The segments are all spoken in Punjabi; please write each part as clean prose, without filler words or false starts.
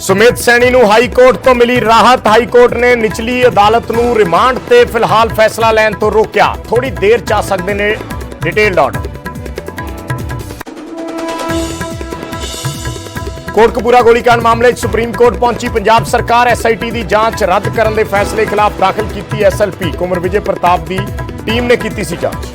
सुमित सैनी नूं हाई कोर्ट तो मिली राहत। हाई कोर्ट ने निचली अदालत नूं रिमांड ते फिलहाल फैसला लैण तो रोकिया। थोड़ी देर च आ सकदे ने डिटेल्ड ऑर्डर। कोटकपूरा गोलीकांड मामले सुप्रीम कोर्ट पहुंची पंजाब सरकार। SIT की जांच रद्द करने के फैसले खिलाफ दाखिल की SLP कुंवर विजय प्रताप की टीम ने की सी जांच।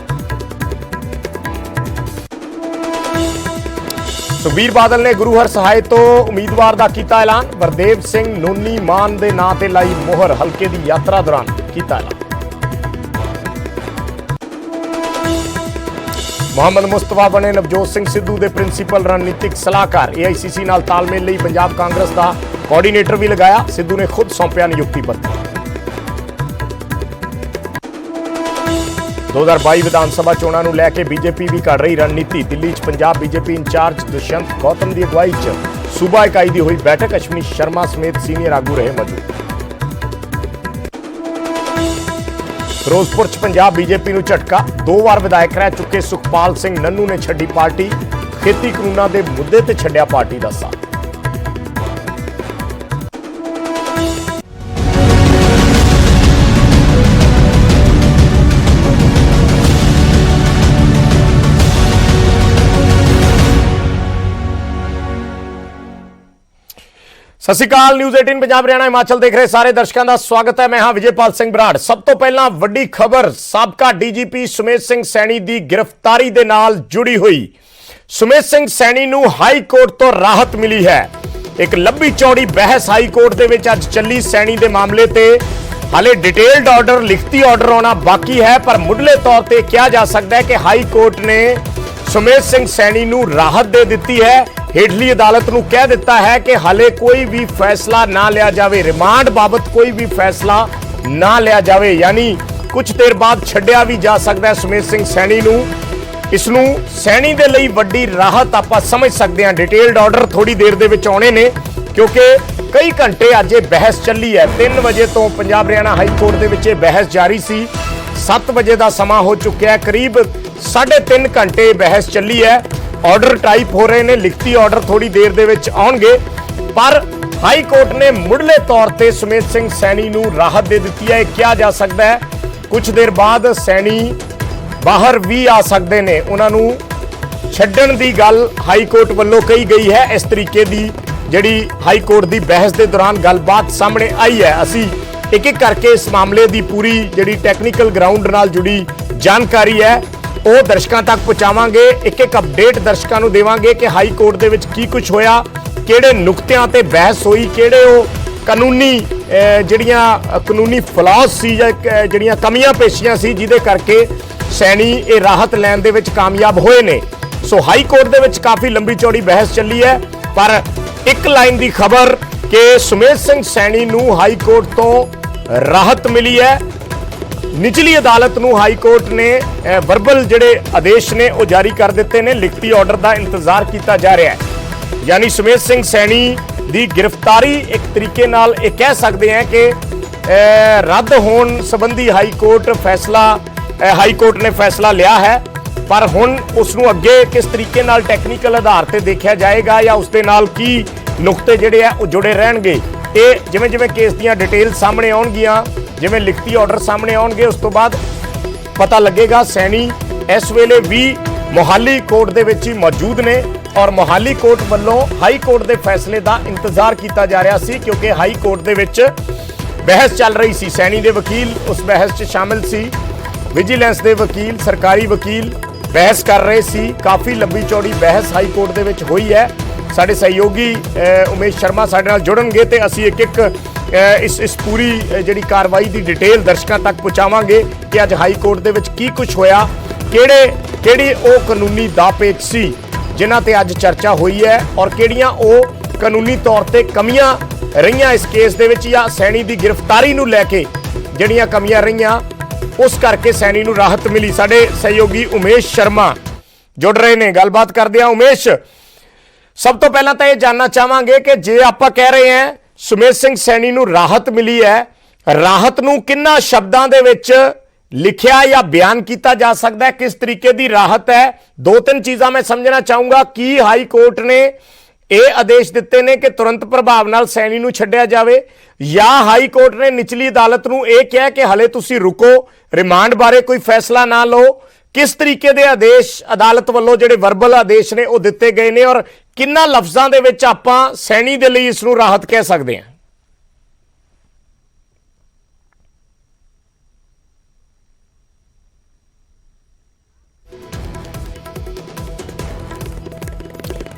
सुखबीर बादल ने गुरु हर सहाय तो उम्मीदवार का किया ऐलान। वरदेव सिंह नोनी मान के नां ते लाई मोहर। हल्के की यात्रा दौरान किया ऐलान। मोहम्मद मुस्तफा बने नवजोत सिंह सिद्धू के प्रिंसीपल रणनीतिक सलाहकार। AICC नाल तालमेल लई पंजाब कांग्रेस का कोआर्डीनेटर भी लगाया। सिद्धू ने खुद सौंपया नियुक्ति पत्र। 2022 विधानसभा चोणां नूं लैके बीजेपी भी कर रही रणनीति। दिल्ली च पंजाब बीजेपी इंचार्ज दुष्यंत गौतम की अगवाई च सूबा इकाई की हुई बैठक। अश्विनी शर्मा समेत सीनियर आगू रहे मौजूद। फिरोजपुर च पंजाब बीजेपी नूं झटका। 2 बार विधायक रह चुके सुखपाल सिंह नन्नू ने छड्डी पार्टी। खेती कानूनां दे मुद्दे ते छड्डिया पार्टी दा साथ। सत श्री अकाल। न्यूज़ 18 पंजाब हरियाणा हिमाचल देख रहे सारे दर्शकों का स्वागत है। मैं हाँ विजयपाल सिंह बराड़। सब तो पहला वड्डी खबर साबका DGP सुमित सिंह सैनी की गिरफ्तारी दे नाल जुड़ी हुई। सुमित सिंह सैनी नूं हाई कोर्ट तो राहत मिली है। एक लंबी चौड़ी बहस हाई कोर्ट दे विच अज चली। सैनी दे मामले ते हाले डिटेल्ड ऑर्डर लिखती ऑर्डर आना बाकी है, पर मुढ़ले तौर पर कहा जा सकता है कि हाई कोर्ट ने सुमित सिंह सैनी नूं राहत दे दिती है। हेठली अदालत नूं कह दिता है कि हाले कोई भी फैसला ना लिया जाए, रिमांड बाबत कोई भी फैसला ना लिया जाए, यानी कुछ देर बाद छड्डिया भी जा सकता है सुमित सिंह सैनी नूं। इसनूं सैनी दे लई वड्डी राहत आपां समझ सकते हैं। डिटेल्ड ऑर्डर थोड़ी देर दे विच आउणे ने, क्योंकि कई घंटे अज बहस चली है। 3 बजे तो पंजाब हरियाणा हाई कोर्ट दे विच बहस जारी सी। 7 बजे का समा हो चुका है। करीब 3.5 घंटे बहस चली है। ऑर्डर टाइप हो रहे हैं। लिखती ऑर्डर थोड़ी देर दे विच आउणगे, पर हाई कोर्ट ने मुढ़ले तौर पर सुमित सिंह सैनी नूं राहत दे दिती है। कहा जा सकता है कुछ देर बाद सैनी बाहर भी आ सकते हैं। उन्होंने छड्डण दी गल हाई कोर्ट वालों कही गई है। इस तरीके की जिहड़ी हाई कोर्ट की बहस के दौरान गलबात सामने आई है। असी एक एक करके इस मामले की पूरी जिहड़ी टैक्नीकल ग्राउंड नाल जुड़ी जानकारी है ਉਹ ਦਰਸ਼ਕਾਂ तक पहुँचावांगे। एक एक अपडेट दर्शकों को देवांगे कि हाई कोर्ट दे विच की कुछ होया, किहड़े नुकतिਆਂ ते बहस हुई, किहड़े वो कानूनी जिहड़ियां कानूनी फ्लॉज सी जां जिहड़ियां कमियां पेशियां सी जिहदे करके सैनी ये राहत लैण दे विच कामयाब होए ने। सो हाई कोर्ट दे विच काफ़ी लंबी चौड़ी बहस चली है, पर एक लाइन की खबर कि सुमित सिंह सैनी नूं हाई कोर्ट तो राहत मिली है। निचली अदालत नूं हाई कोर्ट ने वर्बल जिहड़े आदेश ने वो जारी कर दिते ने। लिखती ऑर्डर का इंतजार किया जा रहा है। यानी सुमित सिंह सैनी की गिरफ्तारी एक तरीके नाल ये कह सकते हैं कि रद्द होने संबंधी हाई कोर्ट ने फैसला लिया है, पर हुण उसनूं अगे किस तरीके नाल टैक्नीकल आधार पर देखा जाएगा या उसदे नाल की नुकते जिहड़े है वो जुड़े रहणगे। ये जिवें जिवें केस दीयां डिटेल सामने आउणगीਆਂ, जिवें लिखती ऑर्डर सामने आउणगे, उस तो बाद पता लगेगा। सैनी इस वेले भी मोहाली कोर्ट दे विच ही मौजूद ने और मोहाली कोर्ट वालों हाई कोर्ट के फैसले का इंतजार किया जा रहा सी, क्योंकि हाई कोर्ट दे विच बहस चल रही सी। सैनी के वकील उस बहस च शामिल सी। विजिलेंस के वकील, सरकारी वकील बहस कर रहे सी। काफ़ी लंबी चौड़ी बहस हाई कोर्ट दे विच हुई है। साडे सहयोगी उमेश शर्मा साडे नाल जुड़नगे ते असीं एक एक इस पूरी जिहड़ी कार्रवाई की डिटेल दर्शकों तक पहुँचावांगे कि अज हाई कोर्ट दे विच की कुछ होया, किहड़ी वो कानूनी दापेच सी जिन्हां ते अज चर्चा हुई है और किहड़ियां वो कानूनी तौर पर कमियां रहियां इस केस दे विच या सैनी की गिरफ्तारी नूं लैके जिहड़ियां कमियां रहियां उस करके सैनी नूं राहत मिली। साडे सहयोगी उमेश शर्मा जुड़ रहे हैं, गलबात करदे हां। उमेश, सब तो पहला तो यह जानना चाहांगे कि जे आपां कह रहे हैं सुमित सिंह सैनी नूं राहत मिली है, राहत नूं किन्ना शब्दां दे विच लिखिया या बयान किया जा सकता है, किस तरीके की राहत है? 2-3 चीज़ां मैं समझना चाहूँगा कि हाई कोर्ट ने ਇਹ ਆਦੇਸ਼ ਦਿੱਤੇ ਨੇ ਕਿ ਤੁਰੰਤ ਪ੍ਰਭਾਵ ਨਾਲ ਸੈਣੀ ਨੂੰ ਛੱਡਿਆ ਜਾਵੇ, ਜਾਂ ਹਾਈ ਕੋਰਟ ਨੇ ਨਿਚਲੀ ਅਦਾਲਤ ਨੂੰ ਇਹ ਕਿਹਾ ਕਿ ਹਲੇ ਤੁਸੀਂ ਰੁਕੋ, ਰਿਮਾਂਡ ਬਾਰੇ ਕੋਈ ਫੈਸਲਾ ਨਾ ਲਓ? ਕਿਸ ਤਰੀਕੇ ਦੇ ਆਦੇਸ਼ ਅਦਾਲਤ ਵੱਲੋਂ ਜਿਹੜੇ ਵਰਬਲ ਆਦੇਸ਼ ਨੇ ਉਹ ਦਿੱਤੇ ਗਏ ਨੇ, ਔਰ ਕਿੰਨਾ ਲਫ਼ਜ਼ਾਂ ਦੇ ਵਿੱਚ ਆਪਾਂ ਸੈਣੀ ਦੇ ਲਈ ਇਸ ਨੂੰ ਰਾਹਤ ਕਹਿ ਸਕਦੇ ਹਾਂ?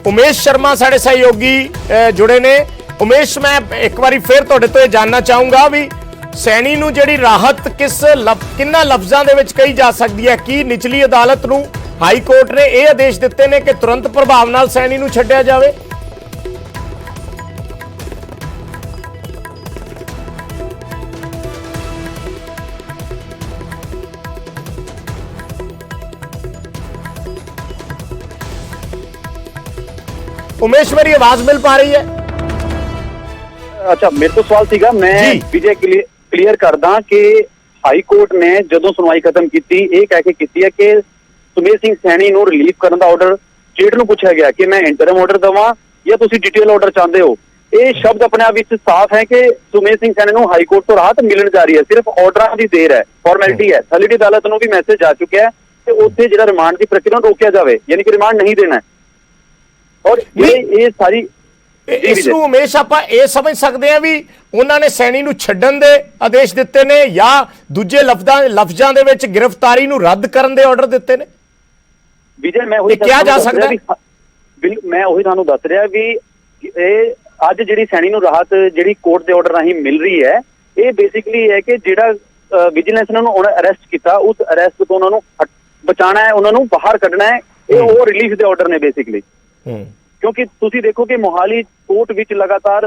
उमेश शर्मा साढ़े सहयोगी जुड़े ने। उमेश, मैं एक बार फिर तुहाडे तो जानना चाहूंगा भी सैनी नूं जिहड़ी राहत किन्ना लफ्जां दे विच कही जा सकदी है? कि निचली अदालत नूं हाई कोर्ट ने यह आदेश दिते ने कि तुरंत प्रभाव नाल सैनी नूं छड्डिया जावे? उमेश, मेरी आवाज मिल पा रही है? अच्छा, मेरे तो सवाल सीगा, मैं विजय क्लियर करदा कि हाई कोर्ट ने जदों सुनवाई खत्म की यह कह के की है कि सुमेश सिंह सैनी नूं रिलीव करने का ऑर्डर स्टेट नूं पूछा गया कि मैं इंटरम ऑर्डर देवां या तुसीं डिटेल ऑर्डर चाहते हो। ये शब्द अपने आप विच साफ है कि सुमेश सिंह सैनी नूं हाई कोर्ट तो राहत मिलण जा रही है, सिर्फ ऑर्डर की देर है, फॉर्मैलिटी है। थल्लेडी अदालत नूं भी मैसेज आ चुका है कि उत्थे जिहड़ा रिमांड की प्रक्रिया नूं रोकिया जाए, यानी कि रिमांड नहीं देना है। और ये सारी इस ਨੂੰ ਹਮੇਸ਼ਾ ਆਪਾਂ ਇਹ ਸਮਝ ਸਕਦੇ ਆ ਵੀ ਉਹਨਾਂ ਨੇ ਸੈਣੀ ਨੂੰ ਛੱਡਣ ਦੇ ਆਦੇਸ਼ ਦਿੱਤੇ ਨੇ ਜਾਂ ਦੂਜੇ ਲਫ਼ਜ਼ਾਂ ਦੇ ਵਿੱਚ ਗ੍ਰਿਫਤਾਰੀ ਨੂੰ ਰੱਦ ਕਰਨ ਦੇ ਆਰਡਰ ਦਿੱਤੇ ਨੇ? ਵਿਜੇ, ਮੈਂ ਉਹੀ ਕਿਹਾ ਜਾ ਸਕਦਾ ਮੈਂ ਉਹੀ ਤੁਹਾਨੂੰ ਦੱਸ ਰਿਹਾ ਵੀ ਇਹ ਅੱਜ ਜਿਹੜੀ ਸੈਣੀ ਨੂੰ ਰਾਹਤ ਜਿਹੜੀ ਕੋਰਟ ਦੇ ਆਰਡਰ ਰਾਹੀਂ ਮਿਲ ਰਹੀ ਹੈ, ਇਹ ਬੇਸਿਕਲੀ ਹੈ ਕਿ ਜਿਹੜਾ ਵਿਜੀਲੈਂਸ ਨੇ ਉਹਨੂੰ ਅਰੈਸਟ ਕੀਤਾ, ਉਸ ਅਰੈਸਟ ਤੋਂ ਉਹਨਾਂ ਨੂੰ ਬਚਾਉਣਾ ਹੈ, ਉਹਨਾਂ ਨੂੰ ਬਾਹਰ ਕੱਢਣਾ ਹੈ। ਇਹ ਉਹ ਰਿਲੀਫ ਦੇ ਆਰਡਰ ਨੇ ਬੇਸਿਕਲੀ। क्योंकि तुसी देखो कि मोहाली कोर्ट विच लगातार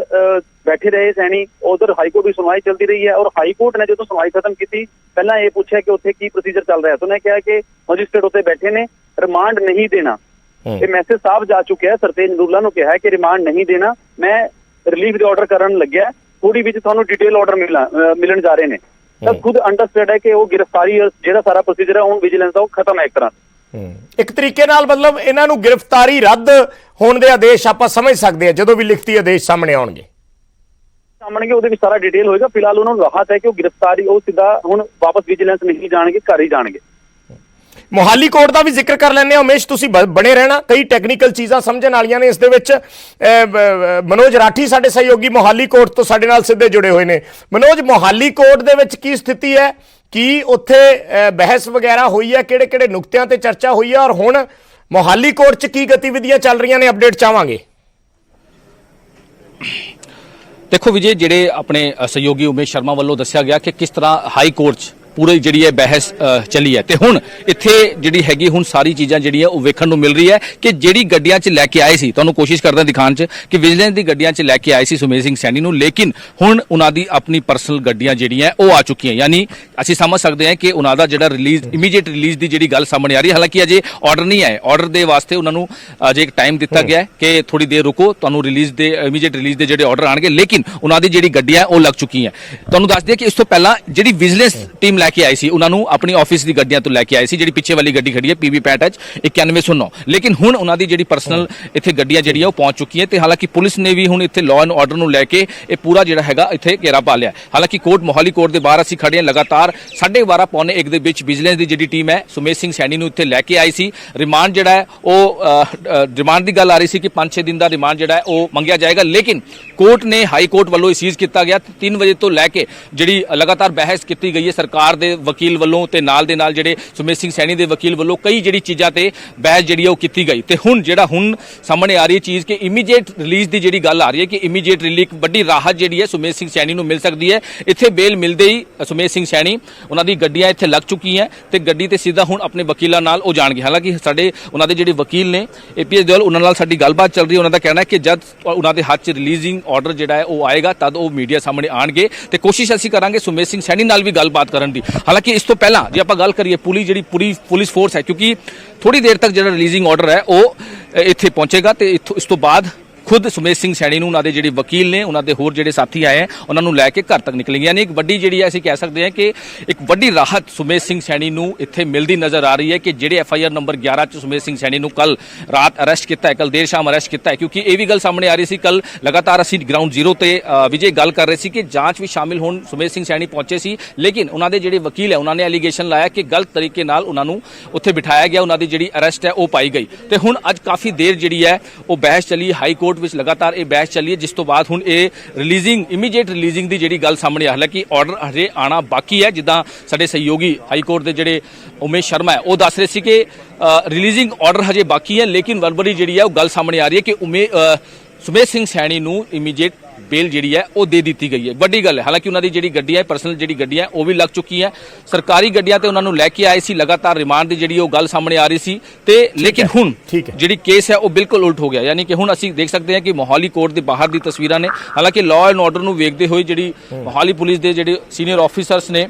बैठे रहे सैनी, उधर हाई कोर्ट की सुनवाई चलती रही है और हाई कोर्ट ने जो सुनवाई खत्म की पहला ये पूछा कि उत्थे की प्रोसीजर चल रहा है, तो उन्हें कहा कि मजिस्ट्रेट उत्थे बैठे ने, रिमांड नहीं देना। ये मैसेज साफ जा चुका है, सरतेज नरूला नूं कहा है कि रिमांड नहीं देना, मैं रिलीफ दे ऑर्डर करन लग्या, थोड़ी विच तुहानूं डिटेल ऑर्डर मिलन जा रहे हैं। तब खुद अंडरस्टैंड है कि वो गिरफ्तारी जिहड़ा सारा प्रोसीजर है हुण विजिलेंस दा खत्म है एक तरह। एक तरीके नाल मतलब इन्हां नूं गिरफ्तारी रद्द होने दे आदेश आपां समझ सकते हैं जदों भी लिखती आदेश सामने आउणगे ਉਹਦੇ ਵਿੱਚ ਸਾਰਾ ਡਿਟੇਲ ਹੋਏਗਾ। ਫਿਲਹਾਲ ਉਹਨਾਂ ਨੂੰ ਰਾਹਤ ਹੈ ਕਿ ਉਹ ਗ੍ਰਿਫਤਾਰੀ ਉਹ ਸਿੱਧਾ ਹੁਣ ਵਾਪਸ ਵਿਜੀਲੈਂਸ ਨਹੀਂ ਜਾਣਗੇ, ਘਰ ਹੀ ਜਾਣਗੇ। मोहाली कोर्ट का भी जिक्र कर लेने उमेश, तुसी बने रहना, कई टैक्नीकल चीज़ां समझण वालियां ने इस दे विच। मनोज राठी साडे सहयोगी मोहाली कोर्ट तो साडे नाल सिद्धे जुड़े हुए ने। मनोज, मोहाली कोर्ट दे विच की स्थिति है कि उत्थे बहस वगैरह हुई है, किहड़े-किहड़े नुक्तियां ते चर्चा हुई है और हुण मोहाली कोर्ट च की गतिविधियां चल रही ने, अपडेट चाहांगे। देखो विजय, जिहड़े अपने सहयोगी उमेश शर्मा वालों दस्सिया गया कि किस तरह हाई कोर्ट पूरी जी है बहस चली है, तो हुण इत्थे जिहड़ी हैगी हुण सारी चीज़ां जिहड़ी है वो वेखण नूं मिल रही है कि जिहड़ी गड्डियां च लैके आए सी, तुहानूं कोशिश करदा दिखाण च कि विजिलेंस दी गड्डियां च लैके आए सी सुमेश सिंह सैनी नूं, लेकिन हुण उन्हां दी अपनी पर्सनल गड्डियां जिहड़ियां वो आ चुकी हैं। यानी असीं समझ सकते हैं कि उन्हां दा जिहड़ा रिलीज इमीडिएट रिलीज की जिहड़ी गल सामने आ रही है। हालांकि अजे ऑर्डर नहीं आए, ऑर्डर दे वास्ते उन्हां नूं अजे एक टाइम दिता गया है कि थोड़ी देर रुको, तुहानूं release they immediate release they जिहड़े ऑर्डर आणगे, लेकिन उन्हां दी जिहड़ी गड्डियां वो लग चुकी हैं। तुहानूं दस दिए कि इस तों पहलां जिहड़ी विजिलेंस टीम लैके आई सी उन्हां नूं अपनी ऑफिस की गड्डियां तो लैके आए सी, जिहड़ी पिछे वाली गड्डी खड़ी है PB 65H9109, लेकिन हुण उन्हां दी जिहड़ी पर्सनल इत्थे गड्डियां जिहड़ियां वो पहुंच चुकी हैं। ते हालांकि पुलिस ने भी हुण इत्थे लॉ एंड ऑर्डर नूं लैके ये पूरा जिहड़ा हैगा इत्थे घेरा पा लिया। हालांकि कोर्ट मोहाली कोर्ट दे बाहर असीं खड़े हैं, लगातार 12:30 पौने 1 दे विच विजिलेंस दी जिहड़ी टीम है सुमेश सिंह सैनी नूं इत्थे लैके आई सी। रिमांड जिहड़ा है वो रिमांड दी गल आ रही सी कि 5-6 दिन दा रिमांड जिहड़ा है वो मंगिया जाएगा, लेकिन कोर्ट ने हाई कोर्ट वालों सीज किया गया। 3 बजे तो लैके जिहड़ी लगातार बहस की गई है सरकार दे वकील वालों ते नाल दे नाल ਜਿਹੜੇ ਸੁਮੇਸ਼ ਸਿੰਘ ਸੈਣੀ ਦੇ ਵਕੀਲ ਵੱਲੋਂ ਕਈ ਜਿਹੜੀ ਚੀਜ਼ਾਂ ਤੇ ਬਹਿਸ ਜਿਹੜੀ ਉਹ ਕੀਤੀ ਗਈ, ਤੇ ਹੁਣ ਜਿਹੜਾ ਹੁਣ ਸਾਹਮਣੇ ਆ ਰਹੀ ਚੀਜ਼ ਕਿ ਇਮੀਡੀਏਟ ਰਿਲੀਜ਼ ਦੀ ਜਿਹੜੀ ਗੱਲ ਆ ਰਹੀ ਹੈ ਕਿ ਇਮੀਡੀਏਟ ਰਿਲੀਜ਼ ਵੱਡੀ ਰਾਹਤ ਜਿਹੜੀ ਹੈ ਸੁਮੇਸ਼ ਸਿੰਘ ਸੈਣੀ ਨੂੰ ਮਿਲ ਸਕਦੀ ਹੈ। ਇੱਥੇ ਬੇਲ ਮਿਲਦੇ ਹੀ ਸੁਮੇਸ਼ ਸਿੰਘ ਸੈਣੀ ਉਹਨਾਂ ਦੀ ਗੱਡੀਆਂ ਇੱਥੇ ਲੱਗ ਚੁੱਕੀਆਂ ਤੇ ਗੱਡੀ ਤੇ ਸਿੱਧਾ ਹੁਣ ਆਪਣੇ ਵਕੀਲਾਂ ਨਾਲ ਉਹ ਜਾਣਗੇ। ਹਾਲਾਂਕਿ ਸਾਡੇ ਉਹਨਾਂ ਦੇ ਜਿਹੜੇ ਵਕੀਲ ਨੇ APS ਦਿਓਲ, ਉਹਨਾਂ ਨਾਲ ਸਾਡੀ ਗੱਲਬਾਤ ਚੱਲ ਰਹੀ ਹੈ। ਉਹਨਾਂ ਦਾ ਕਹਿਣਾ ਹੈ ਕਿ ਜਦ ਉਹਨਾਂ ਦੇ ਹੱਥ 'ਚ ਰਿਲੀਜ਼ਿੰਗ ਆਰਡਰ ਜਿਹੜਾ ਹੈ ਉਹ ਆਏਗਾ ਤਦ ਉਹ ਮੀਡੀਆ ਸਾਹਮਣੇ ਆਣਗੇ ਤੇ ਕੋਸ਼ਿਸ਼ ਅਸੀਂ ਕਰਾਂਗੇ ਸੁਮੇਸ਼ ਸਿੰਘ ਸੈਣੀ ਨਾਲ ਵੀ ਗੱਲਬਾਤ ਕਰਨ ਦੀ। ਹਾਲਾਂਕਿ ਇਸ ਤੋਂ ਪਹਿਲਾਂ ਜੇ ਆਪਾਂ ਗੱਲ ਕਰੀਏ ਜਿਹੜੀ ਪੂਰੀ ਪੁਲਿਸ ਫੋਰਸ ਹੈ, ਕਿਉਂਕਿ ਥੋੜੀ ਦੇਰ ਤੱਕ ਜਿਹੜਾ ਰਿਲੀਜ਼ਿੰਗ ਆਰਡਰ ਹੈ ਉਹ ਇੱਥੇ ਪਹੁੰਚੇਗਾ ਤੇ ਇਸ ਤੋਂ ਬਾਅਦ ਖੁਦ ਸੁਮੇਸ਼ ਸਿੰਘ ਸੈਣੀ ਨੂੰ ਉਹਨਾਂ ਦੇ ਜਿਹੜੇ ਵਕੀਲ ਨੇ, ਉਹਨਾਂ ਦੇ ਹੋਰ ਜਿਹੜੇ ਸਾਥੀ ਆਏ ਹੈ, ਉਹਨਾਂ ਨੂੰ ਲੈ ਕੇ ਘਰ ਤੱਕ ਨਿਕਲੇ। ਯਾਨੀ ਇੱਕ ਵੱਡੀ ਜਿਹੜੀ ਹੈ ਅਸੀਂ ਕਹਿ ਸਕਦੇ ਹਾਂ ਕਿ ਇੱਕ ਵੱਡੀ ਰਾਹਤ ਸੁਮੇਸ਼ ਸਿੰਘ ਸੈਣੀ ਨੂੰ ਇੱਥੇ ਮਿਲਦੀ ਨਜ਼ਰ ਆ ਰਹੀ ਹੈ ਕਿ ਜਿਹੜੇ FIR ਨੰਬਰ 11 ਚ ਸੁਮੇਸ਼ ਸਿੰਘ ਸੈਣੀ ਨੂੰ ਕੱਲ ਰਾਤ ਅਰੈਸਟ ਕੀਤਾ ਹੈ, ਕੱਲ ਦੇਰ ਸ਼ਾਮ ਅਰੈਸਟ ਕੀਤਾ ਹੈ, ਕਿਉਂਕਿ ਇਹ ਵੀ ਗੱਲ ਸਾਹਮਣੇ ਆ ਰਹੀ ਸੀ। ਕੱਲ ਲਗਾਤਾਰ ਅਸੀਂ ਗਰਾਊਂਡ ਜ਼ੀਰੋ ਤੇ ਵਿਜੇ ਗੱਲ ਕਰ ਰਹੇ ਸੀ ਕਿ ਜਾਂਚ ਵਿੱਚ ਸ਼ਾਮਿਲ ਹੋਣ ਸੁਮੇਸ਼ ਸਿੰਘ ਸੈਣੀ ਪਹੁੰਚੇ ਸੀ, ਲੇਕਿਨ ਉਹਨਾਂ ਦੇ ਜਿਹੜੇ ਵਕੀਲ ਹੈ ਉਹਨਾਂ ਨੇ ਐਲੀਗੇਸ਼ਨ ਲਾਇਆ ਕਿ ਗਲਤ ਤਰੀਕੇ ਨਾਲ ਉਹਨਾਂ ਨੂੰ ਉੱਥੇ ਬਿਠਾਇਆ ਗਿਆ, ਉਹਨਾਂ ਦੀ ਜਿਹੜੀ ਅਰੈਸਟ ਹੈ ਉਹ ਪਾਈ ਗਈ। ਤੇ ਹੁਣ ਅੱਜ ਕਾਫੀ ਦੇਰ ਜਿਹੜੀ ਹੈ ਉਹ ਬਹਿਸ ਚੱਲੀ ਹਾਈ ਕੋਰਟ ਵਿੱਚ, ਲਗਾਤਾਰ ਇਹ ਬਹਿਸ ਚੱਲੀ ਹੈ, ਜਿਸ ਤੋਂ ਬਾਅਦ ਹੁਣ ਇਹ ਇਮੀਡੀਏਟ ਰਿਲੀਜ਼ਿੰਗ ਦੀ ਜਿਹੜੀ ਗੱਲ ਸਾਹਮਣੇ ਆ। ਹਾਲਾਂਕਿ ਆਰਡਰ ਹਜੇ ਆਣਾ ਬਾਕੀ ਹੈ, ਜਿੱਦਾਂ ਸਾਡੇ ਸਹਿਯੋਗੀ ਹਾਈ ਕੋਰਟ ਦੇ ਜਿਹੜੇ ਉਮੇਸ਼ ਸ਼ਰਮਾ ਹੈ ਉਹ ਦੱਸ ਰਹੇ ਸੀ ਕਿ ਰਿਲੀਜ਼ਿੰਗ ਆਰਡਰ ਹਜੇ ਬਾਕੀ ਹੈ, ਲੇਕਿਨ ਵਰਬਰੀ ਜਿਹੜੀ ਹੈ ਉਹ ਗੱਲ ਸਾਹਮਣੇ ਆ ਰਹੀ ਹੈ ਕਿ ਸੁਮੇਸ਼ ਸਿੰਘ ਸੈਣੀ ਨੂੰ ਇਮੀਡੀਏਟ ਬੇਲ ਜਿਹੜੀ ਹੈ ਉਹ ਦੇ ਦਿੱਤੀ ਗਈ ਹੈ। ਵੱਡੀ ਗੱਲ ਹੈ। ਹਾਲਾਂਕਿ ਉਹਨਾਂ ਦੀ ਜਿਹੜੀ ਗੱਡੀ ਹੈ, ਪਰਸਨਲ ਜਿਹੜੀ ਗੱਡੀ ਹੈ ਉਹ ਵੀ ਲੱਗ ਚੁੱਕੀ ਹੈ, ਸਰਕਾਰੀ ਗੱਡੀਆਂ ਤੇ ਉਹਨਾਂ ਨੂੰ ਲੈ ਕੇ ਆਏ ਸੀ, ਲਗਾਤਾਰ ਰਿਮਾਂਡ ਦੀ ਜਿਹੜੀ ਉਹ ਗੱਲ ਸਾਹਮਣੇ ਆ ਰਹੀ ਸੀ। ਤੇ ਲੇਕਿਨ ਹੁਣ ਜਿਹੜੀ ਕੇਸ ਹੈ ਉਹ ਬਿਲਕੁਲ ਉਲਟ ਹੋ ਗਿਆ। ਯਾਨੀ ਕਿ ਹੁਣ ਅਸੀਂ ਦੇਖ ਸਕਦੇ ਹਾਂ ਕਿ ਮੋਹਾਲੀ ਕੋਰਟ ਦੇ ਬਾਹਰ ਦੀ ਤਸਵੀਰਾਂ ਨੇ। ਹਾਲਾਂਕਿ ਲਾਅ ਐਂਡ ਆਰਡਰ ਨੂੰ ਵੇਖਦੇ ਹੋਏ ਜਿਹੜੀ ਮੋਹਾਲੀ ਪੁਲਿਸ ਦੇ ਜਿਹੜੇ ਸੀਨੀਅਰ ਆਫੀਸਰਸ ਨੇ,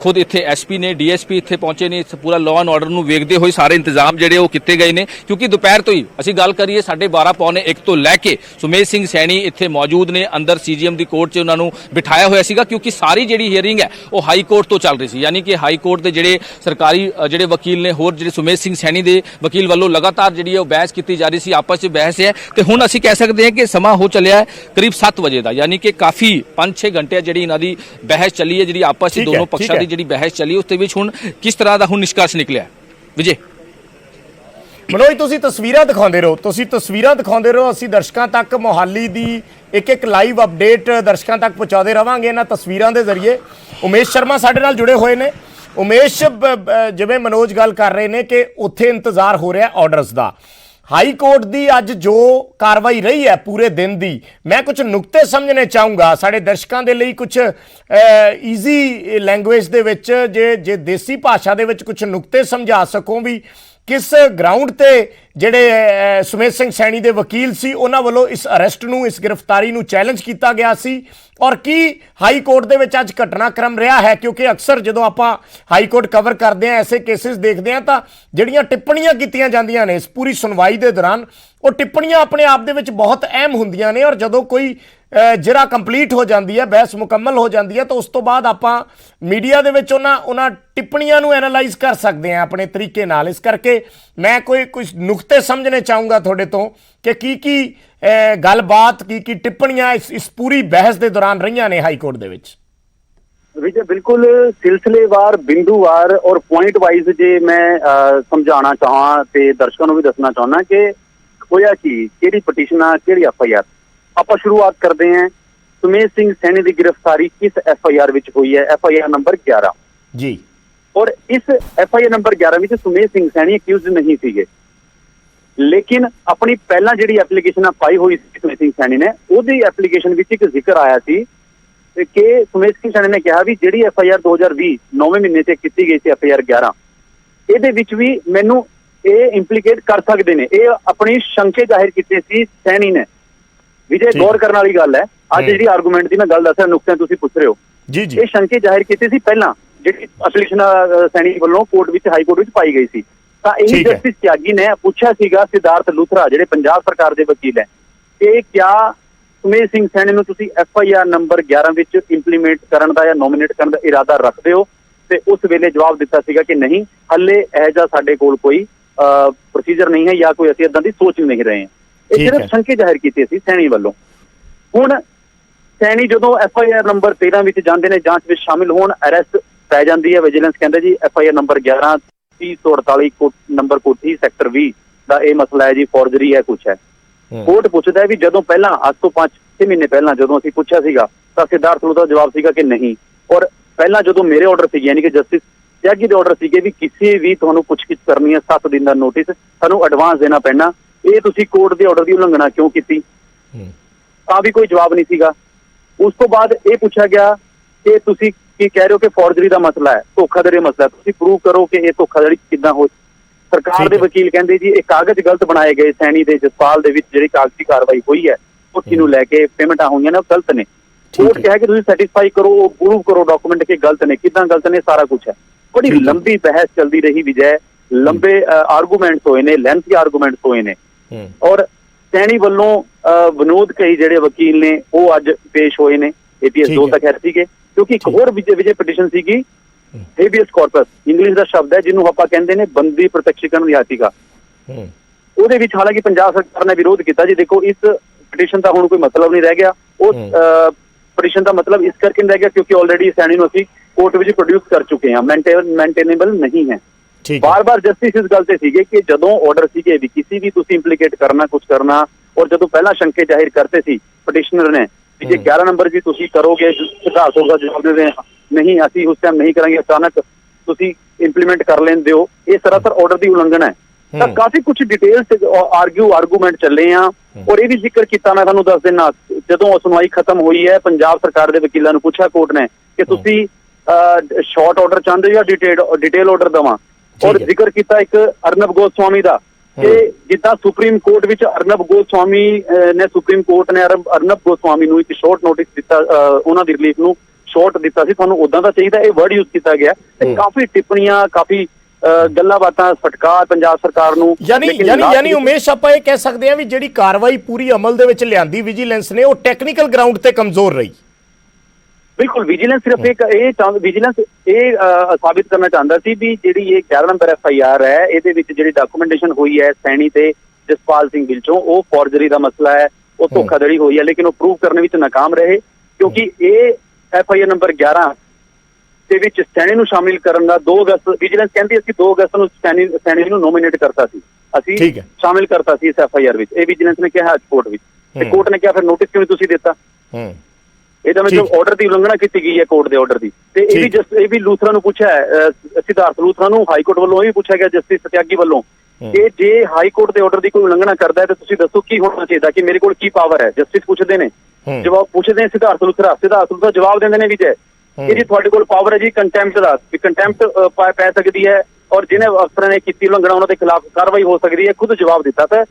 ਖੁਦ ਇੱਥੇ SP ਨੇ, DSP ਇੱਥੇ ਪਹੁੰਚੇ ਨੇ, ਪੂਰਾ ਲਾਅ ਐਂਡ ਆਰਡਰ ਨੂੰ ਵੇਖਦੇ ਹੋਏ ਸਾਰੇ ਇੰਤਜ਼ਾਮ ਜਿਹੜੇ ਉਹ ਕੀਤੇ ਗਏ ਨੇ। ਕਿਉਂਕਿ ਦੁਪਹਿਰ ਤੋਂ ਹੀ ਅਸੀਂ ਗੱਲ ਕਰੀਏ 12:30 ਪੌਣੇ 1 ਤੋਂ ਲੈ ਕੇ ਸੁਮੇਸ਼ ਸਿੰਘ ਸੈਣੀ ਇੱਥੇ ਮੌਜੂਦ ਨੇ, ਅੰਦਰ CGM ਦੀ ਕੋਰਟ 'ਚ ਉਹਨਾਂ ਨੂੰ ਬਿਠਾਇਆ ਹੋਇਆ ਸੀਗਾ, ਕਿਉਂਕਿ ਸਾਰੀ ਜਿਹੜੀ ਹੀਅਰਿੰਗ ਹੈ ਉਹ ਹਾਈ ਕੋਰਟ ਤੋਂ ਚੱਲ ਰਹੀ ਸੀ। ਯਾਨੀ ਕਿ ਹਾਈ ਕੋਰਟ ਦੇ ਜਿਹੜੇ ਸਰਕਾਰੀ ਜਿਹੜੇ ਵਕੀਲ ਨੇ, ਹੋਰ ਜਿਹੜੇ ਸੁਮੇਸ਼ ਸਿੰਘ ਸੈਣੀ ਦੇ ਵਕੀਲ ਵੱਲੋਂ ਲਗਾਤਾਰ ਜਿਹੜੀ ਉਹ ਬਹਿਸ ਕੀਤੀ ਜਾ ਰਹੀ ਸੀ, ਆਪਸ 'ਚ ਬਹਿਸ ਹੈ। ਤੇ ਹੁਣ ਅਸੀਂ ਕਹਿ ਸਕਦੇ ਹਾਂ ਕਿ ਸਮਾਂ ਹੋ ਚੱਲਿਆ ਹੈ ਕਰੀਬ 7 ਵਜੇ ਦਾ, ਯਾਨੀ ਕਿ ਕਾਫੀ 5-6 ਘੰਟੇ ਜਿਹੜੀ ਇਹਨਾਂ ਦੀ ਬਹਿਸ ਚੱਲੀ ਹੈ, ਜਿਹੜੀ ਆਪਸ 'ਚ ਦੋਨੋਂ ਪੱਖਾਂ ਦੀ ਜਿਹੜੀ ਬਹਿਸ ਚੱਲੀ ਉਸ ਦੇ ਵਿੱਚ ਹੁਣ ਕਿਸ ਤਰ੍ਹਾਂ ਦਾ ਹੁਣ ਨਿਸ਼ਕਰਸ਼ ਨਿਕਲਿਆ। ਵਿਜੇ ਮਨੋਜ, ਤੁਸੀਂ ਤਸਵੀਰਾਂ ਦਿਖਾਉਂਦੇ ਰਹੋ, ਅਸੀਂ ਦਰਸ਼ਕਾਂ ਤੱਕ ਮੋਹਾਲੀ ਦੀ ਇੱਕ ਲਾਈਵ ਅਪਡੇਟ ਦਰਸ਼ਕਾਂ ਤੱਕ ਪਹੁੰਚਾਉਂਦੇ ਰਵਾਂਗੇ ਇਹਨਾਂ ਤਸਵੀਰਾਂ ਦੇ ਜ਼ਰੀਏ। ਉਮੇਸ਼ ਸ਼ਰਮਾ ਸਾਡੇ ਨਾਲ ਜੁੜੇ ਹੋਏ ਨੇ। ਉਮੇਸ਼, ਜਿਵੇਂ ਮਨੋਜ ਗੱਲ ਕਰ ਰਹੇ ਨੇ ਕਿ ਉੱਥੇ ਇੰਤਜ਼ਾਰ ਹੋ ਰਿਹਾ ਆਰਡਰਸ ਦਾ, ਹਾਈ ਕੋਰਟ ਦੀ ਅੱਜ ਜੋ ਕਾਰਵਾਈ ਰਹੀ ਹੈ ਪੂਰੇ ਦਿਨ ਦੀ, ਮੈਂ ਕੁਝ ਨੁਕਤੇ ਸਮਝਣੇ ਚਾਹੂੰਗਾ ਸਾਡੇ ਦਰਸ਼ਕਾਂ ਦੇ ਲਈ, ਕੁਝ ਈਜ਼ੀ ਲੈਂਗੁਏਜ ਦੇ ਵਿੱਚ, ਜੇ ਦੇਸੀ ਭਾਸ਼ਾ ਦੇ ਵਿੱਚ ਕੁਝ ਨੁਕਤੇ ਸਮਝਾ ਸਕੋ ਵੀ ਕਿਸ ਗਰਾਊਂਡ ਤੇ ਜਿਹੜੇ ਸੁਮੇਸ਼ ਸਿੰਘ ਸੈਣੀ ਦੇ ਵਕੀਲ ਸੀ ਉਹਨਾਂ ਵੱਲੋਂ ਇਸ ਅਰੈਸਟ ਨੂੰ, ਇਸ ਗ੍ਰਿਫਤਾਰੀ ਨੂੰ ਚੈਲੰਜ ਕੀਤਾ ਗਿਆ ਸੀ, ਔਰ ਕੀ ਹਾਈ ਕੋਰਟ ਦੇ ਵਿੱਚ ਅੱਜ ਘਟਨਾਕ੍ਰਮ ਰਿਹਾ ਹੈ। ਕਿਉਂਕਿ ਅਕਸਰ ਜਦੋਂ ਆਪਾਂ ਹਾਈ ਕੋਰਟ ਕਵਰ ਕਰਦੇ ਹਾਂ, ਐਸੇ ਕੇਸਿਸ ਦੇਖਦੇ ਹਾਂ, ਤਾਂ ਜਿਹੜੀਆਂ ਟਿੱਪਣੀਆਂ ਕੀਤੀਆਂ ਜਾਂਦੀਆਂ ਨੇ ਇਸ ਪੂਰੀ ਸੁਣਵਾਈ ਦੇ ਦੌਰਾਨ, ਉਹ ਟਿੱਪਣੀਆਂ ਆਪਣੇ ਆਪ ਦੇ ਵਿੱਚ ਬਹੁਤ ਅਹਿਮ ਹੁੰਦੀਆਂ ਨੇ, ਔਰ ਜਦੋਂ ਕੋਈ ਜਿਹੜਾ ਕੰਪਲੀਟ ਹੋ ਜਾਂਦੀ ਹੈ, ਬਹਿਸ ਮੁਕੰਮਲ ਹੋ ਜਾਂਦੀ ਹੈ, ਤਾਂ ਉਸ ਤੋਂ ਬਾਅਦ ਆਪਾਂ ਮੀਡੀਆ ਦੇ ਵਿੱਚ ਉਹਨਾਂ ਟਿੱਪਣੀਆਂ ਨੂੰ ਐਨਾਲਾਈਜ਼ ਕਰ ਸਕਦੇ ਹਾਂ ਆਪਣੇ ਤਰੀਕੇ ਨਾਲ। ਇਸ ਕਰਕੇ ਮੈਂ ਕੁਝ ਨੁਕਤੇ ਸਮਝਣੇ ਚਾਹੂੰਗਾ ਤੁਹਾਡੇ ਤੋਂ ਕਿ ਕੀ ਗੱਲਬਾਤ, ਕੀ ਟਿੱਪਣੀਆਂ ਇਸ ਪੂਰੀ ਬਹਿਸ ਦੇ ਦੌਰਾਨ ਰਹੀਆਂ ਨੇ ਹਾਈ ਕੋਰਟ ਦੇ ਵਿੱਚ। ਵਿਜੇ, ਬਿਲਕੁਲ ਸਿਲਸਿਲੇਵਾਰ, ਬਿੰਦੂਵਾਰ ਔਰ ਪੁਆਇੰਟ ਵਾਈਜ਼ ਜੇ ਮੈਂ ਸਮਝਾਉਣਾ ਚਾਹਾਂ ਤੇ ਦਰਸ਼ਕਾਂ ਨੂੰ ਵੀ ਦੱਸਣਾ ਚਾਹੁੰਦਾ ਕਿ ਹੋਇਆ ਕੀ, ਕਿਹੜੀ ਪਟੀਸ਼ਨ ਆ, ਕਿਹੜੀ FIR। ਆਪਾਂ ਸ਼ੁਰੂਆਤ ਕਰਦੇ ਹਾਂ। ਸੁਮੇਸ਼ ਸਿੰਘ ਸੈਣੀ ਦੀ ਗ੍ਰਿਫਤਾਰੀ ਕਿਸ FIR ਵਿੱਚ ਹੋਈ ਹੈ? FIR ਨੰਬਰ 11 ਜੀ। ਔਰ ਇਸ FIR ਨੰਬਰ 11 ਵਿੱਚ ਸੁਮੇਸ਼ ਸਿੰਘ ਸੈਣੀ ਅਕਿਊਜ਼ਡ ਨਹੀਂ ਸੀਗੇ, ਲੇਕਿਨ ਆਪਣੀ ਪਹਿਲਾਂ ਜਿਹੜੀ ਐਪਲੀਕੇਸ਼ਨ ਪਾਈ ਹੋਈ ਸੀ ਸੁਮੇਸ਼ ਸਿੰਘ ਸੈਣੀ ਨੇ, ਉਹਦੀ ਐਪਲੀਕੇਸ਼ਨ ਵਿੱਚ ਇੱਕ ਜ਼ਿਕਰ ਆਇਆ ਸੀ ਕਿ ਸੁਮੇਸ਼ ਸਿੰਘ ਸੈਣੀ ਨੇ ਕਿਹਾ ਵੀ ਜਿਹੜੀ FIR 2020 9ਵੇਂ ਮਹੀਨੇ ਤੇ ਕੀਤੀ ਗਈ ਸੀ FIR 11, ਇਹਦੇ ਵਿੱਚ ਵੀ ਮੈਨੂੰ ਇਹ ਇੰਪਲੀਕੇਟ ਕਰ ਸਕਦੇ ਨੇ। ਇਹ ਆਪਣੀ ਸ਼ੰਕੇ ਜ਼ਾਹਿਰ ਕੀਤੇ ਸੀ ਸੈਣੀ ਨੇ। ਵਿਜੇ, ਗੌਰ ਕਰਨ ਵਾਲੀ ਗੱਲ ਹੈ, ਅੱਜ ਜਿਹੜੀ ਆਰਗੂਮੈਂਟ ਦੀ ਮੈਂ ਗੱਲ ਦੱਸ ਰਿਹਾ, ਨੁਕਤੇ ਤੁਸੀਂ ਪੁੱਛ ਰਹੇ ਹੋ, ਇਹ ਸ਼ੰਕੇ ਜ਼ਾਹਿਰ ਕੀਤੇ ਸੀ ਪਹਿਲਾਂ ਜਿਹੜੀ ਐਪਲੀਕੇਸ਼ਨ ਸੈਣੀ ਵੱਲੋਂ ਕੋਰਟ ਵਿੱਚ, ਹਾਈ ਕੋਰਟ ਵਿੱਚ ਪਾਈ ਗਈ ਸੀ। ਤਾਂ ਇਹੀ ਜਸਟਿਸ ਤਿਆਗੀ ਨੇ ਪੁੱਛਿਆ ਸੀਗਾ ਸਿਧਾਰਥ ਲੂਥਰਾ, ਜਿਹੜੇ ਪੰਜਾਬ ਸਰਕਾਰ ਦੇ ਵਕੀਲ ਹੈ, ਕਿ ਕਿਆ ਸੁਮੇਸ਼ ਸਿੰਘ ਸੈਣੀ ਨੂੰ ਤੁਸੀਂ FIR ਨੰਬਰ 11 ਵਿੱਚ ਇੰਪਲੀਮੈਂਟ ਕਰਨ ਦਾ ਜਾਂ ਨੋਮੀਨੇਟ ਕਰਨ ਦਾ ਇਰਾਦਾ ਰੱਖਦੇ ਹੋ? ਤੇ ਉਸ ਵੇਲੇ ਜਵਾਬ ਦਿੱਤਾ ਸੀਗਾ ਕਿ ਨਹੀਂ, ਹੱਲੇ ਇਹ ਜਿਹਾ ਸਾਡੇ ਕੋਲ ਕੋਈ ਪ੍ਰੋਸੀਜਰ ਨਹੀਂ ਹੈ ਜਾਂ ਕੋਈ ਅਸੀਂ ਏਦਾਂ ਦੀ ਸੋਚ ਨਹੀਂ ਰਹੇ ਹਾਂ। ਇਹ ਸਿਰਫ ਸ਼ੰਕੇ ਜ਼ਾਹਿਰ ਕੀਤੇ ਸੀ ਸੈਣੀ ਵੱਲੋਂ। ਹੁਣ ਸੈਣੀ ਜਦੋਂ FIR ਨੰਬਰ 13 ਵਿੱਚ ਜਾਂਦੇ ਨੇ ਜਾਂਚ ਵਿੱਚ ਸ਼ਾਮਿਲ ਹੋਣ, ਅਰੈਸਟ ਪੈ ਜਾਂਦੀ ਹੈ। ਵਿਜੀਲੈਂਸ ਕਹਿੰਦੇ ਜੀ FIR ਨੰਬਰ 11 348 ਨੰਬਰ ਕੋਠੀ ਸੈਕਟਰ 20 ਦਾ ਇਹ ਮਸਲਾ ਹੈ ਜੀ, ਫੋਰਜਰੀ ਹੈ, ਕੁਛ ਹੈ। ਕੋਰਟ ਪੁੱਛਦਾ ਹੈ ਵੀ ਜਦੋਂ ਪਹਿਲਾਂ ਅੱਜ ਤੋਂ 5-6 ਮਹੀਨੇ ਪਹਿਲਾਂ ਜਦੋਂ ਅਸੀਂ ਪੁੱਛਿਆ ਸੀਗਾ ਤਾਂ ਸਿਧਾਰਥ ਲੂਥਰਾ ਦਾ ਜਵਾਬ ਸੀਗਾ ਕਿ ਨਹੀਂ। ਔਰ ਪਹਿਲਾਂ ਜਦੋਂ ਮੇਰੇ ਆਰਡਰ ਸੀਗੇ, ਯਾਨੀ ਕਿ ਜਸਟਿਸ ਤਿਆਗੀ ਦੇ ਆਰਡਰ ਸੀਗੇ ਵੀ ਕਿਸੇ ਵੀ ਤੁਹਾਨੂੰ ਪੁੱਛਗਿੱਛ ਕਰਨੀ ਹੈ 7 ਦਿਨ ਦਾ ਨੋਟਿਸ ਸਾਨੂੰ ਐਡਵਾਂਸ ਦੇਣਾ ਪੈਣਾ, ਇਹ ਤੁਸੀਂ ਕੋਰਟ ਦੇ ਆਰਡਰ ਦੀ ਉਲੰਘਣਾ ਕਿਉਂ ਕੀਤੀ? ਤਾਂ ਵੀ ਕੋਈ ਜਵਾਬ ਨਹੀਂ ਸੀਗਾ। ਉਸ ਤੋਂ ਬਾਅਦ ਇਹ ਪੁੱਛਿਆ ਗਿਆ ਕਿ ਤੁਸੀਂ ਕੀ ਕਹਿ ਰਹੇ ਹੋ ਕਿ ਫੋਰਜਰੀ ਦਾ ਮਸਲਾ ਹੈ, ਧੋਖਾਧੜੀ ਮਸਲਾ ਹੈ, ਤੁਸੀਂ ਪ੍ਰੂਵ ਕਰੋ ਕਿ ਇਹ ਧੋਖਾਧੜੀ ਕਿੱਦਾਂ ਹੋ। ਸਰਕਾਰ ਦੇ ਵਕੀਲ ਕਹਿੰਦੇ ਜੀ ਇਹ ਕਾਗਜ਼ ਗਲਤ ਬਣਾਏ ਗਏ, ਸੈਣੀ ਦੇ ਜਸਪਾਲ ਦੇ ਵਿੱਚ ਜਿਹੜੀ ਕਾਗਜ਼ੀ ਕਾਰਵਾਈ ਹੋਈ ਹੈ ਉੱਥੀ ਨੂੰ ਲੈ ਕੇ ਪੇਮੈਂਟਾਂ ਹੋਈਆਂ ਨੇ ਉਹ ਗਲਤ ਨੇ। ਕੋਰਟ ਕਿਹਾ ਕਿ ਤੁਸੀਂ ਸੈਟੀਸਫਾਈ ਕਰੋ, ਪ੍ਰੂਵ ਕਰੋ ਡਾਕੂਮੈਂਟ ਕਿ ਗਲਤ ਨੇ, ਕਿੱਦਾਂ ਗਲਤ ਨੇ, ਸਾਰਾ ਕੁਛ ਹੈ। ਬੜੀ ਲੰਬੀ ਬਹਿਸ ਚੱਲਦੀ ਰਹੀ ਵਿਜੈ, ਲੰਬੇ ਆਰਗੂਮੈਂਟਸ ਹੋਏ ਨੇ, ਲੈਂਥੀ ਆਰਗੂਮੈਂਟਸ ਹੋਏ ਨੇ। ਔਰ ਸੈਣੀ ਵੱਲੋਂ ਵਿਨੋਦ ਕਈ ਜਿਹੜੇ ਵਕੀਲ ਨੇ ਉਹ ਅੱਜ ਪੇਸ਼ ਹੋਏ ਨੇ। APS 2 ਤੱਕ ਖੈਰ ਸੀਗੇ, ਕਿਉਂਕਿ ਇੱਕ ਹੋਰ ਵਿਜੇ ਪਟੀਸ਼ਨ ਸੀਗੀ ਹੇਬੀਅਸ ਕਾਰਪਸ, ਇੰਗਲਿਸ਼ ਦਾ ਸ਼ਬਦ ਹੈ ਜਿਹਨੂੰ ਆਪਾਂ ਕਹਿੰਦੇ ਨੇ ਬੰਦੀ ਪ੍ਰਤੱਖੀਕਰਨ ਯਾਚੀਕਾ। ਉਹਦੇ ਵਿੱਚ ਹਾਲਾਂਕਿ ਪੰਜਾਬ ਸਰਕਾਰ ਨੇ ਵਿਰੋਧ ਕੀਤਾ ਜੀ। ਦੇਖੋ ਇਸ ਪਟੀਸ਼ਨ ਦਾ ਹੁਣ ਕੋਈ ਮਤਲਬ ਨਹੀਂ ਰਹਿ ਗਿਆ। ਉਹ ਪਟੀਸ਼ਨ ਦਾ ਮਤਲਬ ਇਸ ਕਰਕੇ ਨਹੀਂ ਰਹਿ ਗਿਆ ਕਿਉਂਕਿ ਆਲਰੇਡੀ ਸੈਣੀ ਨੂੰ ਅਸੀਂ ਕੋਰਟ ਵਿੱਚ ਪ੍ਰੋਡਿਊਸ ਕਰ ਚੁੱਕੇ ਹਾਂ, ਮੇਨਟੇਨੇਬਲ ਨਹੀਂ ਹੈ। ਬਾਰ-ਬਾਰ ਜਸਟਿਸ ਇਸ ਗੱਲ ਤੇ ਸੀਗੇ ਕਿ ਜਦੋਂ ਆਰਡਰ ਸੀਗੇ ਵੀ ਕਿਸੇ ਵੀ ਤੁਸੀਂ ਇੰਪਲੀਕੇਟ ਕਰਨਾ ਕੁਝ ਕਰਨਾ, ਔਰ ਜਦੋਂ ਪਹਿਲਾਂ ਸ਼ੰਕੇ ਜ਼ਾਹਿਰ ਕਰਤੇ ਸੀ ਪਟੀਸ਼ਨਰ ਨੇ ਕਿ ਜੇ 11 ਨੰਬਰ ਵੀ ਤੁਸੀਂ ਕਰੋਗੇ ਸਿਧਾਰਥ ਦਾ ਜਵਾਬ ਦੇ ਨਹੀਂ ਅਸੀਂ ਉਸ ਟਾਈਮ ਨਹੀਂ ਕਰਾਂਗੇ, ਅਚਾਨਕ ਤੁਸੀਂ ਇੰਪਲੀਮੈਂਟ ਕਰ ਲੈਂਦੇ ਹੋ, ਇਹ ਸਰਾਸਰ ਆਰਡਰ ਦੀ ਉਲੰਘਣਾ ਹੈ। ਤਾਂ ਕਾਫੀ ਕੁਝ ਡਿਟੇਲਸ ਆਰਗੂਮੈਂਟ ਚੱਲੇ ਆ। ਔਰ ਇਹ ਵੀ ਜ਼ਿਕਰ ਕੀਤਾ ਮੈਂ ਤੁਹਾਨੂੰ ਦੱਸ ਦਿੰਦਾ, ਜਦੋਂ ਸੁਣਵਾਈ ਖਤਮ ਹੋਈ ਹੈ ਪੰਜਾਬ ਸਰਕਾਰ ਦੇ ਵਕੀਲਾਂ ਨੂੰ ਪੁੱਛਿਆ ਕੋਰਟ ਨੇ ਕਿ ਤੁਸੀਂ ਸ਼ਾਰਟ ਆਰਡਰ ਚਾਹੁੰਦੇ ਹੋ ਜਾਂ ਡਿਟੇਲ ਆਰਡਰ ਦੇਵਾਂ, ਔਰ ਜ਼ਿਕਰ ਕੀਤਾ ਇੱਕ ਅਰਨਬ ਗੋਸਵਾਮੀ ਦਾ ਕਿ ਜਿੱਦਾਂ ਸੁਪਰੀਮ ਕੋਰਟ ਵਿੱਚ ਅਰਨਬ ਗੋਸਵਾਮੀ ਨੇ ਸੁਪਰੀਮ ਕੋਰਟ ਨੇ ਅਰਨਬ ਗੋਸਵਾਮੀ ਨੂੰ ਇੱਕ ਸ਼ਾਰਟ ਨੋਟਿਸ ਦਿੱਤਾ, ਉਹਨਾਂ ਦੀ ਰਿਲੀਫ ਨੂੰ ਸ਼ਾਰਟ ਦਿੱਤਾ ਸੀ, ਤੁਹਾਨੂੰ ਉਦਾਂ ਦਾ ਚਾਹੀਦਾ, ਇਹ ਵਰਡ ਯੂਜ਼ ਕੀਤਾ ਗਿਆ। ਤੇ ਕਾਫੀ ਟਿੱਪਣੀਆਂ, ਕਾਫੀ ਗੱਲਾਂ ਬਾਤਾਂ, ਫਟਕਾਰ ਪੰਜਾਬ ਸਰਕਾਰ ਨੂੰ। ਯਾਨੀ ਉਮੇਸ਼ ਆਪਾਂ ਇਹ ਕਹਿ ਸਕਦੇ ਹਾਂ ਵੀ ਜਿਹੜੀ ਕਾਰਵਾਈ ਪੂਰੀ ਅਮਲ ਦੇ ਵਿੱਚ ਲਿਆਂਦੀ ਵਿਜੀਲੈਂਸ ਨੇ ਉਹ ਟੈਕਨੀਕਲ ਗਰਾਊਂਡ ਤੇ ਕਮਜ਼ੋਰ ਰਹੀ। ਬਿਲਕੁਲ, ਵਿਜੀਲੈਂਸ ਸਿਰਫ ਵਿਜੀਲੈਂਸ ਇਹ ਸਾਬਿਤ ਕਰਨਾ ਚਾਹੁੰਦਾ ਸੀ ਵੀ ਜਿਹੜੀ ਇਹ 11 ਨੰਬਰ FIR ਹੈ ਇਹਦੇ ਵਿੱਚ ਜਿਹੜੀ ਡਾਕੂਮੈਂਟੇਸ਼ਨ ਹੋਈ ਹੈ ਸੈਣੀ ਤੇ ਜਸਪਾਲ ਸਿੰਘ ਗਿੱਲ ਚੋਂ, ਉਹ ਫੋਰਜਰੀ ਦਾ ਮਸਲਾ ਹੈ, ਉਹ ਧੋਖਾਧੜੀ ਹੋਈ ਹੈ, ਲੇਕਿਨ ਉਹ ਪ੍ਰੂਵ ਕਰਨ ਵਿੱਚ ਨਾਕਾਮ ਰਹੇ ਕਿਉਂਕਿ ਇਹ FIR ਨੰਬਰ 11 ਦੇ ਵਿੱਚ ਸੈਣੀ ਨੂੰ ਸ਼ਾਮਿਲ ਕਰਨ ਦਾ 2 ਅਗਸਤ ਵਿਜੀਲੈਂਸ ਕਹਿੰਦੀ ਅਸੀਂ 2 ਅਗਸਤ ਨੂੰ ਸੈਣੀ ਨੂੰ ਨੋਮੀਨੇਟ ਕਰਤਾ ਸੀ, ਅਸੀਂ ਸ਼ਾਮਿਲ ਕਰਤਾ ਸੀ ਇਸ FIR ਵਿੱਚ। ਇਹ ਵਿਜੀਲੈਂਸ ਨੇ ਕਿਹਾ ਅੱਜ ਕੋਰਟ ਵਿੱਚ, ਤੇ ਕੋਰਟ ਨੇ ਕਿਹਾ ਫਿਰ ਨੋਟਿਸ ਕਿਉਂ ਤੁਸੀਂ ਦਿੱਤਾ? ਇਹਦਾ ਮਤਲਬ ਆਰਡਰ ਦੀ ਉਲੰਘਣਾ ਕੀਤੀ ਗਈ ਹੈ ਕੋਰਟ ਦੇ ਆਰਡਰ ਦੀ। ਤੇ ਇਹ ਵੀ ਲੂਥਰਾ ਨੂੰ ਪੁੱਛਿਆ ਹੈ, ਸਿਧਾਰਥ ਲੂਥਰਾ ਨੂੰ ਹਾਈ ਕੋਰਟ ਵੱਲੋਂ ਇਹ ਵੀ ਪੁੱਛਿਆ ਗਿਆ ਜਸਟਿਸ ਸਤਿਆਗੀ ਵੱਲੋਂ ਕਿ ਜੇ ਹਾਈ ਕੋਰਟ ਦੇ ਆਰਡਰ ਦੀ ਕੋਈ ਉਲੰਘਣਾ ਕਰਦਾ ਹੈ ਤਾਂ ਤੁਸੀਂ ਦੱਸੋ ਕੀ ਹੋਣਾ ਚਾਹੀਦਾ, ਕਿ ਮੇਰੇ ਕੋਲ ਕੀ ਪਾਵਰ ਹੈ। ਜਸਟਿਸ ਪੁੱਛਦੇ ਨੇ, ਜਵਾਬ ਪੁੱਛਦੇ ਨੇ ਸਿਧਾਰਥ ਲੂਥਰਾ ਜਵਾਬ ਦਿੰਦੇ ਨੇ ਵਿਜੇ ਕਿ ਜੀ ਤੁਹਾਡੇ ਕੋਲ ਪਾਵਰ ਹੈ ਜੀ ਕੰਟੈਂਪਟ ਦਾ, ਕੰਟੈਂਪਟ ਪੈ ਸਕਦੀ ਹੈ ਔਰ ਜਿਹਨੇ ਅਫਸਰਾਂ ਨੇ ਕੀਤੀ ਉਲੰਘਣਾ ਉਹਨਾਂ ਦੇ ਖਿਲਾਫ ਕਾਰਵਾਈ ਹੋ ਸਕਦੀ ਹੈ। ਖੁਦ ਜਵਾਬ ਦਿੱਤਾ ਤਾਂ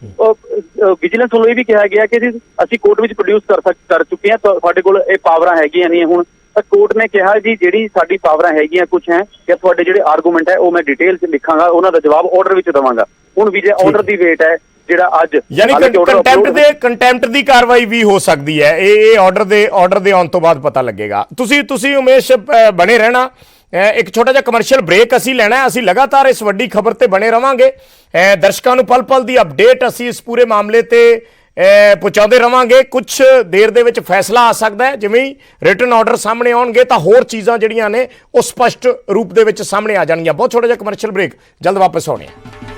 ਵਿਜੀਲੈਂਸ ਵੱਲੋਂ ਇਹ ਵੀ ਕਿਹਾ ਗਿਆ ਕਿ ਜੀ ਅਸੀਂ ਕੋਰਟ ਵਿੱਚ ਪ੍ਰੋਡਿਊਸ ਕਰ ਚੁੱਕੇ ਹਾਂ, ਤੁਹਾਡੇ ਕੋਲ ਇਹ ਪਾਵਰਾਂ ਹੈਗੀਆਂ ਨਹੀਂ। ਹੁਣ ਤਾਂ ਕੋਰਟ ਨੇ ਕਿਹਾ ਜੀ ਜਿਹੜੀ ਸਾਡੀ ਪਾਵਰਾਂ ਹੈਗੀਆਂ ਕੁਝ ਹੈ ਕਿ ਤੁਹਾਡੇ ਜਿਹੜੇ ਆਰਗੂਮੈਂਟ ਹੈ ਉਹ ਮੈਂ ਡਿਟੇਲ 'ਚ ਲਿਖਾਂਗਾ, ਉਹਨਾਂ ਦਾ ਜਵਾਬ ਆਰਡਰ ਵਿੱਚ ਦੇਵਾਂਗਾ। ਹੁਣ ਵਿਜੇ ਆਰਡਰ ਦੀ ਵੇਟ ਹੈ ਜਿਹੜਾ ਅੱਜ ਕੰਟੈਂਪਟ ਦੀ ਕਾਰਵਾਈ ਵੀ ਹੋ ਸਕਦੀ ਹੈ। ਇਹ ਆਰਡਰ ਦੇ ਆਉਣ ਤੋਂ ਬਾਅਦ ਪਤਾ ਲੱਗੇਗਾ। ਤੁਸੀਂ ਉਮੇਸ਼ ਬਣੇ ਰਹਿਣਾ, ਇੱਕ ਛੋਟਾ ਜਿਹਾ ਕਮਰਸ਼ੀਅਲ ਬ੍ਰੇਕ ਅਸੀਂ ਲੈਣਾ, ਅਸੀਂ ਲਗਾਤਾਰ ਇਸ ਵੱਡੀ ਖਬਰ ਤੇ ਬਣੇ ਰਵਾਂਗੇ। ਦਰਸ਼ਕਾਂ ਨੂੰ ਪਲ ਪਲ ਦੀ ਅਪਡੇਟ ਅਸੀਂ ਇਸ ਪੂਰੇ ਮਾਮਲੇ ਤੇ ਪਹੁੰਚਾਉਂਦੇ ਰਵਾਂਗੇ। ਕੁਝ ਦੇਰ ਦੇ ਵਿੱਚ ਫੈਸਲਾ ਆ ਸਕਦਾ ਹੈ, ਜਿਵੇਂ ਹੀ ਰਿਟਨ ਆਰਡਰ ਸਾਹਮਣੇ ਆਉਣਗੇ ਤਾਂ ਹੋਰ ਚੀਜ਼ਾਂ ਜਿਹੜੀਆਂ ਨੇ ਉਹ ਸਪਸ਼ਟ ਰੂਪ ਦੇ ਵਿੱਚ ਸਾਹਮਣੇ ਆ ਜਾਣਗੀਆਂ। ਬਹੁਤ ਛੋਟਾ ਜਿਹਾ ਕਮਰਸ਼ੀਅਲ ਬ੍ਰੇਕ, ਜਲਦ ਵਾਪਸ ਆਉਣੇ ਆ।